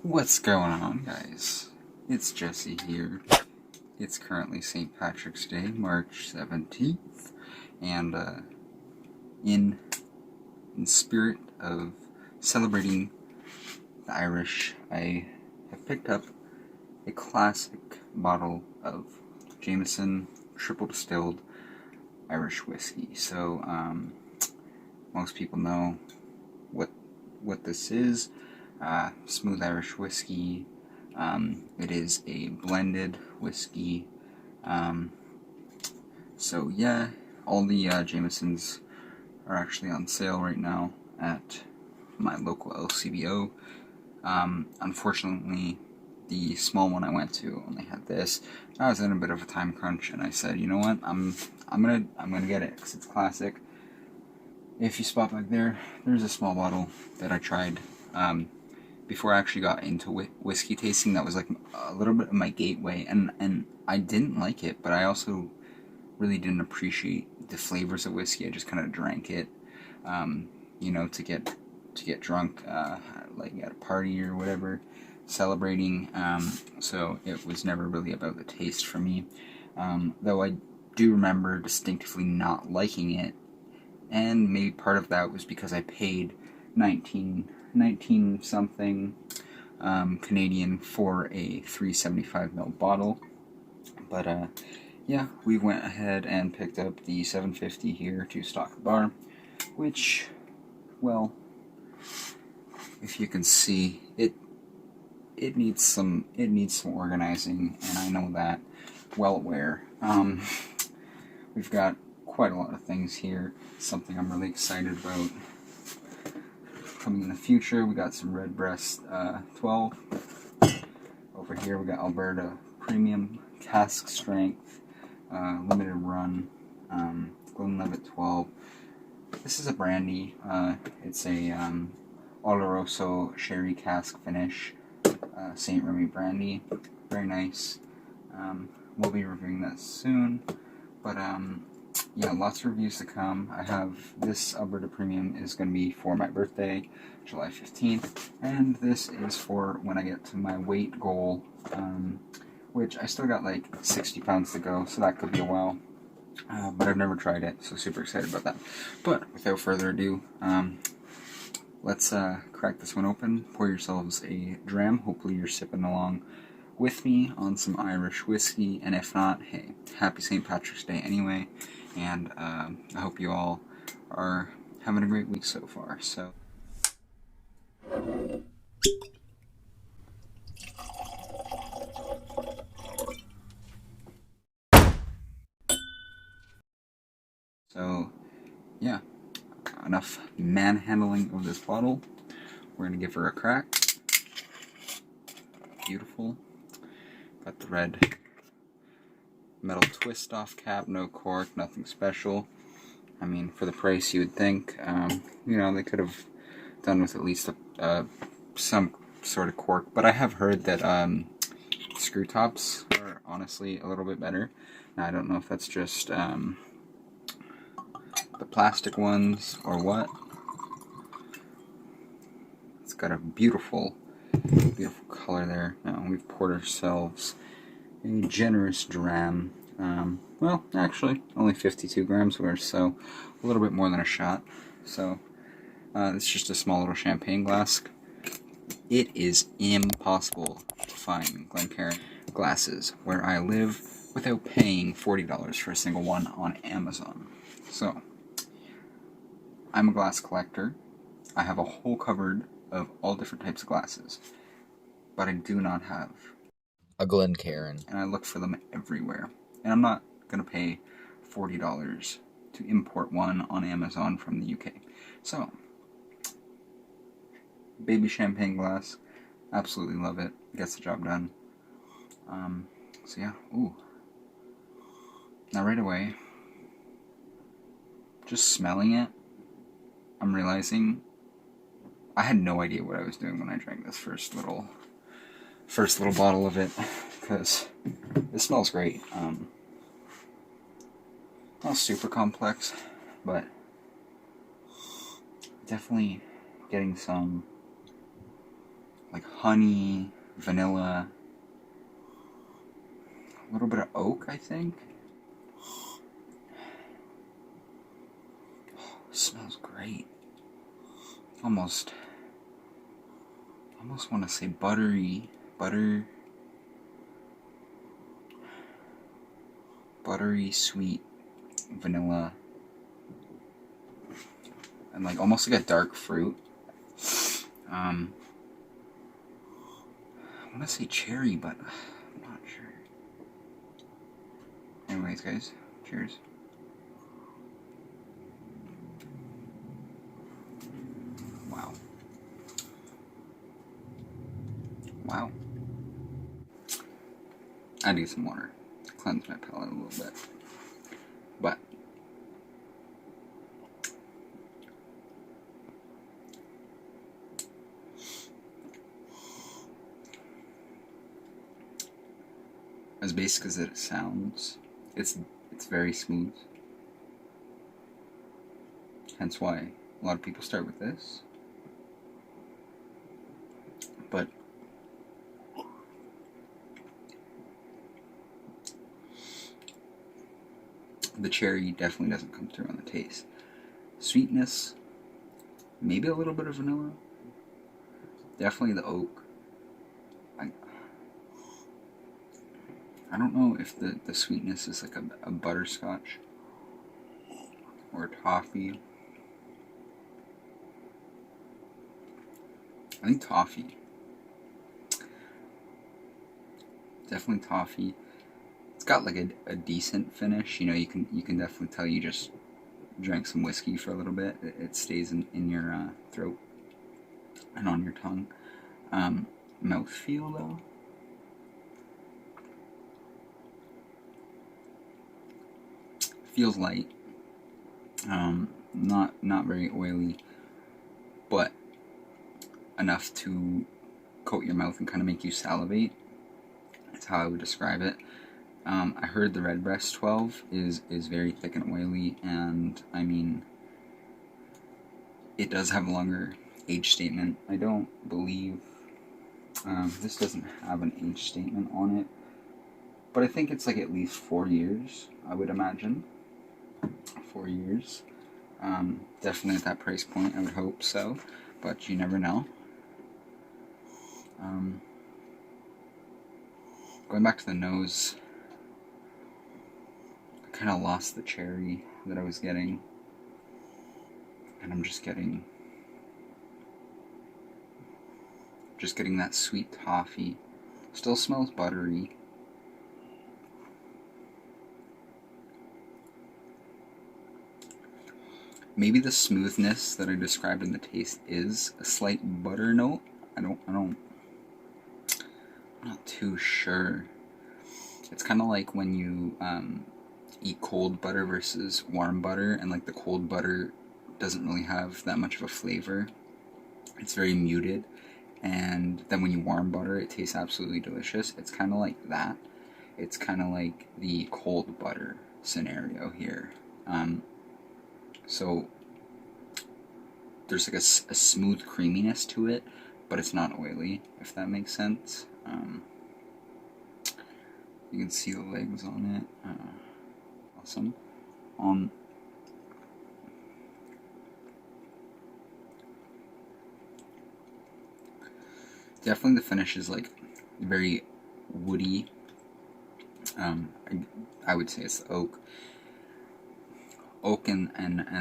What's going on, guys? It's Jesse here. It's currently St. Patrick's Day, March 17th, and in spirit of celebrating the Irish, I have picked up a classic bottle of Jameson triple distilled Irish whiskey. So, most people know what this is. Smooth Irish whiskey. It is a blended whiskey. So yeah, all the Jamesons are actually on sale right now at my local LCBO. Unfortunately, the small one I went to only had this. I was in a bit of a time crunch, and I said, you know what, I'm gonna get it because it's classic. If you spot back there, there's a small bottle that I tried before I actually got into whiskey tasting. That was like a little bit of my gateway, and I didn't like it, but I also really didn't appreciate the flavors of whiskey. I just kind of drank it, to get drunk, like at a party or whatever, celebrating. So it was never really about the taste for me. Though I do remember distinctively not liking it, and maybe part of that was because I paid 19 something Canadian for a 375ml bottle. But yeah, we went ahead and picked up the 750 here to stock the bar, which, well, if you can see, it needs some organizing, and I know that, well aware. We've got quite a lot of things here, something I'm really excited about coming in the future. We got some Redbreast 12. Over here we got Alberta Premium Cask Strength, Limited Run, Glenlivet 12. This is a brandy. It's a Oloroso Sherry Cask Finish, St. Remy brandy. Very nice. We'll be reviewing that soon. But yeah, lots of reviews to come. I have this Alberta Premium is going to be for my birthday, July 15th, and this is for when I get to my weight goal, which I still got like 60 pounds to go, so that could be a while. But I've never tried it, so super excited about that. But without further ado, let's crack this one open. Pour yourselves a dram. Hopefully you're sipping along with me on some Irish whiskey, and if not, hey, happy St. Patrick's Day anyway, and I hope you all are having a great week so far. So yeah, enough manhandling of this bottle. We're gonna give her a crack. Beautiful. Got the red metal twist off cap, no cork, nothing special. I mean, for the price, you would think, they could have done with at least some sort of cork. But I have heard that screw tops are honestly a little bit better. Now, I don't know if that's just the plastic ones or what. It's got a beautiful color there. Now, we've poured ourselves a generous dram. Well, actually, only 52 grams worth, so a little bit more than a shot. So, it's just a small little champagne glass. It is impossible to find Glencairn glasses where I live without paying $40 for a single one on Amazon. So, I'm a glass collector. I have a whole cupboard of all different types of glasses, but I do not have a Glencairn, and I look for them everywhere. And I'm not going to pay $40 to import one on Amazon from the UK. So, baby champagne glass, absolutely love it. Gets the job done. So yeah, ooh. Now right away, just smelling it, I'm realizing I had no idea what I was doing when I drank this first little bottle of it, because it smells great. Not super complex, but definitely getting some like honey, vanilla, a little bit of oak, I think. Oh, it smells great. Almost want to say buttery sweet vanilla, and like almost like a dark fruit. I want to say cherry, but I'm not sure. Anyways, guys, cheers. Wow. I need some water to cleanse my palate a little bit. But as basic as it sounds, it's very smooth. Hence why a lot of people start with this. But the cherry definitely doesn't come through on the taste. Sweetness, maybe a little bit of vanilla. Definitely the oak. I don't know if the sweetness is like a butterscotch or a toffee. I think toffee. Definitely toffee. It's got like a decent finish. You know, you can definitely tell you just drank some whiskey for a little bit. It stays in your throat and on your tongue. Mouthfeel though. Feels light. Not very oily, but enough to coat your mouth and kind of make you salivate. That's how I would describe it. I heard the Redbreast 12 is very thick and oily, and I mean, it does have a longer age statement. I don't believe this doesn't have an age statement on it, but I think it's like at least 4 years, I would imagine. 4 years. Definitely at that price point, I would hope so, but you never know. Going back to the nose, I kind of lost the cherry that I was getting, and I'm just getting that sweet toffee. Still smells buttery. Maybe the smoothness that I described in the taste is a slight butter note. I'm not too sure. It's kind of like when you eat cold butter versus warm butter, and like the cold butter doesn't really have that much of a flavor. It's very muted, and then when you warm butter, it tastes absolutely delicious. It's kind of like that. It's kind of like the cold butter scenario here. So there's like a smooth creaminess to it, but it's not oily, if that makes sense. You can see the legs on it. Awesome. Definitely the finish is like very woody. I would say it's the oak. Oak and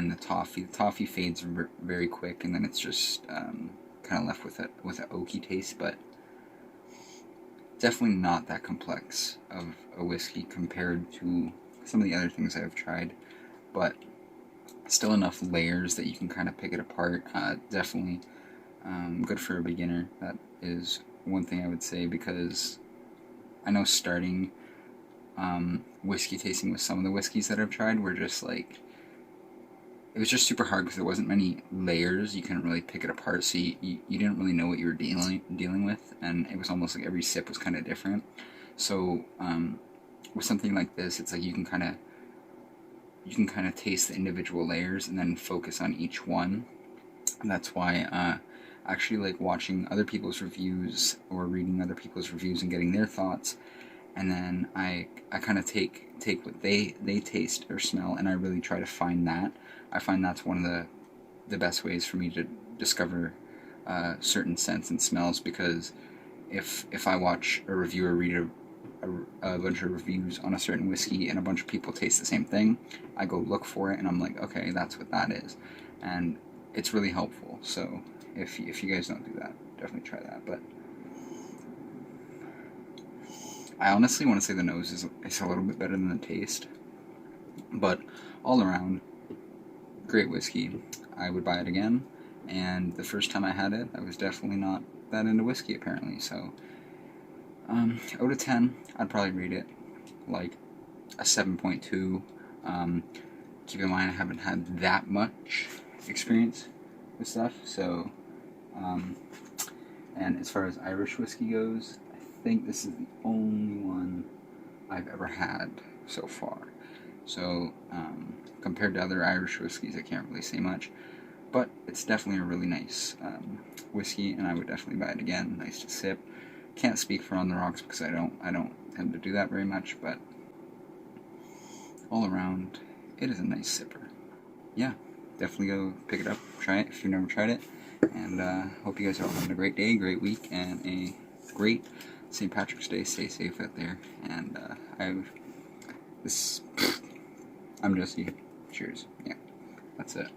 the toffee. The toffee fades very quick, and then it's just kind of left with an oaky taste, but definitely not that complex of a whiskey compared to some of the other things I've tried, but still enough layers that you can kind of pick it apart. Definitely good for a beginner. That is one thing I would say, because I know starting whiskey tasting with some of the whiskeys that I've tried were just like, it was just super hard because there wasn't many layers. You couldn't really pick it apart, so you didn't really know what you were dealing with, and it was almost like every sip was kind of different. So with something like this, it's like you can kind of taste the individual layers and then focus on each one. And that's why actually like watching other people's reviews or reading other people's reviews and getting their thoughts, and then I kind of take what they taste or smell, and I really try to find that. I find that's one of the best ways for me to discover certain scents and smells, because if I watch a reviewer read a bunch of reviews on a certain whiskey and a bunch of people taste the same thing, I go look for it and I'm like, okay, that's what that is, and it's really helpful. So if you guys don't do that, definitely try that. But I honestly want to say the nose is a little bit better than the taste, but all around, great whiskey. I would buy it again, and the first time I had it, I was definitely not that into whiskey apparently. So out of 10, I'd probably rate it like a 7.2. Keep in mind I haven't had that much experience with stuff, so and as far as Irish whiskey goes, I think this is the only one I've ever had so far. So compared to other Irish whiskeys, I can't really say much, but it's definitely a really nice whiskey, and I would definitely buy it again. Nice to sip. Can't speak for On the Rocks because I don't tend to do that very much, but all around, it is a nice sipper. Yeah, definitely go pick it up, try it if you've never tried it, and hope you guys are all having a great day, great week, and a great St. Patrick's Day. Stay safe out there, and I'm Jesse. Cheers. Yeah, that's it.